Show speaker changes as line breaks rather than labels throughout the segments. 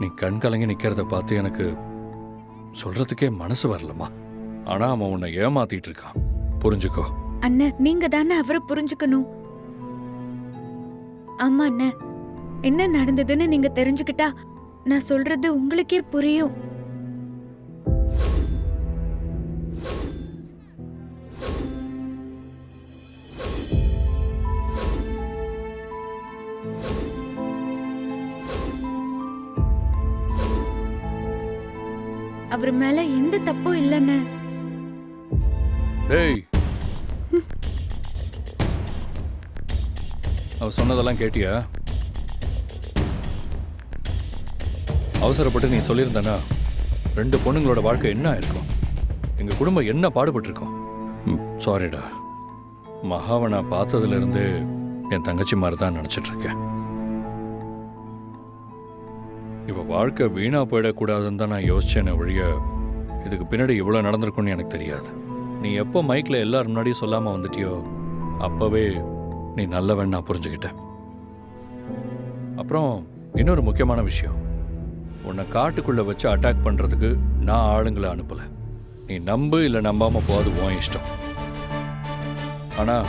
நீ கண் கலங்கி நிக்கிறத பார்த்து எனக்கு சொல்றதுக்கே மனசு வரலம்மா. ஆனா அவன் உன்னை ஏமாத்திட்டு இருக்கான், புரிஞ்சுக்கோ.
அண்ணன், நீங்க தானே அவரை புரிஞ்சுக்கணும். ஆமா அண்ணன், என்ன நடந்ததுன்னு நீங்க தெரிஞ்சுக்கிட்டா நான் சொல்றது உங்களுக்கே புரியும். அவர் மேல எந்த தப்பும் இல்லைன்னு.
டேய், அவ சொன்னதெல்லாம் கேட்டியா? அவசரப்பட்டு நீ சொல்லியிருந்தனா 2 பொண்ணுங்களோட வாழ்க்கை என்ன ஆயிருக்கும், எங்க குடும்பம் என்ன பாடுபட்டு இருக்கோம். சாரிடா, மகாவை நான் பார்த்ததுல இருந்து என் தங்கச்சி மாதிரி தான் நினைச்சிட்டு இருக்கேன். இவ வாழ்க்கை வீணா போயிடக்கூடாதுன்னு தான் நான் யோசிச்சேன் ஒழிய இதுக்கு பின்னாடி இவ்வளோ நடந்திருக்கும்னு எனக்கு தெரியாது. நீ எப்போ மைக்கில் எல்லாரும் முன்னாடியும் சொல்லாமல் வந்துட்டியோ அப்போவே நீ நல்லவன் நான் புரிஞ்சுக்கிட்டேன். அப்புறம் இன்னொரு முக்கியமான விஷயம், உன்னை காட்டுக்குள்ளே வச்சு அட்டாக் பண்ணுறதுக்கு நான் ஆளுங்களை அனுப்பலை. நீ நம்பு இல்லை நம்பாமல் போகாது உன் இஷ்டம். ஆனால்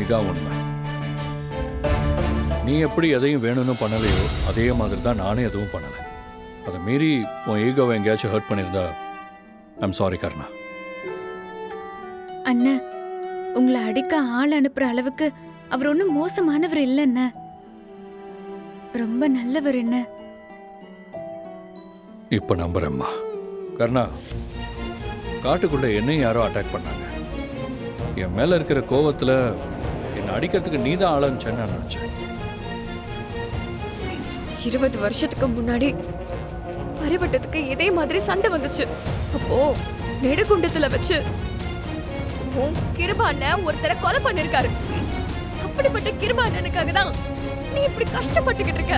இதான் உண்மை, நீ எப்படி எதையும் வேணும்னு பண்ணலையோ அதே மாதிரி தான் நானே எதுவும் பண்ணலை. அதை மீறி உன் ஈகோவை எங்கேயாச்சும் ஹர்ட் பண்ணியிருந்தா ஐம் சாரி கர்ணா.
அண்ணன், உங்களை அடிக்க ஆள் அனுப்புற அளவுக்கு அவர் ஒன்றும் மோசமானவர் இல்லைன்ன, ரொம்ப நல்லவர். என்ன
இப்போ நம்புறேம்மா. கர்ணா, காட்டுக்குள்ள என்னையும் யாரோ அட்டாக் பண்ணாங்க. என் மேல இருக்கிற கோவத்துல என்னை அடிக்கிறதுக்கு நீ தான் ஆரம்பிச்சேன்னு நான் நினைச்சேன்.
20 வருஷத்துக்கு முன்னாடி பரிவட்டத்துக்கு இதே மாதிரி சண்டை வந்துச்சு. அப்போ நெடுகுண்டத்துல வச்சு உன் கிருபா அண்ணன் ஒருத்தரை கொலை பண்ணிருக்காரு. அப்படிப்பட்ட கிருபா அண்ணனுக்காக தான் நீ இப்படி கஷ்டப்பட்டுக்கிட்டு இருக்க.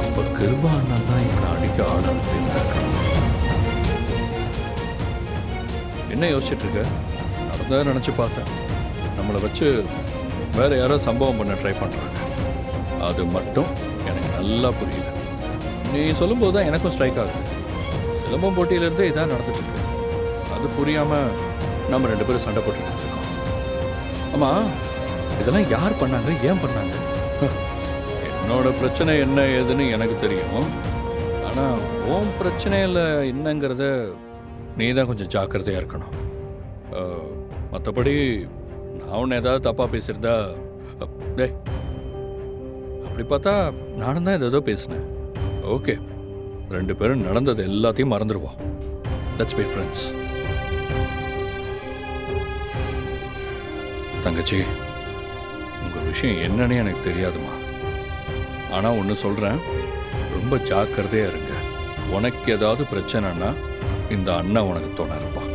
அப்ப கிருபா அண்ணன் தான் இவனை அடிக்க ஆள் அனுப்பியிருந்திருக்கான். என்ன யோசிச்சுட்டு இருக்க? நடந்ததை நினைச்சு பார்த்தேன், நம்மளை வச்சு வேற யாரோ சம்பவம் பண்ண ட்ரை பண்றாங்க. அது மட்டும் எனக்கு நல்லா புரியுது. நீ சொல்லும்போது தான் எனக்கும் ஸ்ட்ரைக் ஆகுது. சிலம்பம் போட்டியிலிருந்தே இதான் நடந்துட்டு இருக்கு. அது புரியாம நம்ம 2 பேரும் சண்டை போட்டுக்கிட்டு இருக்கோம். ஆமா, இதெல்லாம் யார் பண்ணாங்க, ஏன் பண்ணாங்க? என்னோட பிரச்சனை என்ன ஏதுன்னு எனக்கு தெரியும். ஆனா உன் பிரச்சனையில் என்னங்கிறத நீ தான் கொஞ்சம் ஜாக்கிரதையா இருக்கணும். மற்றபடி நான் உன்னை ஏதாவது தப்பா பேசியிருந்தா, டேய், அப்படி பார்த்தா நானும் தான் ஏதோ பேசினேன். ஓகே, 2 பேரும் நடந்தது எல்லாத்தையும் மறந்துடுவோம். Let's be friends. தங்கச்சி, உங்கள் விஷயம் என்னன்னு எனக்கு தெரியாதுமா. ஆனால் ஒன்று சொல்கிறேன், ரொம்ப ஜாக்கிரதையாக இருங்க. உனக்கு ஏதாவது பிரச்சனைன்னா இந்த அண்ணன் உனக்கு துணை இருப்பான்.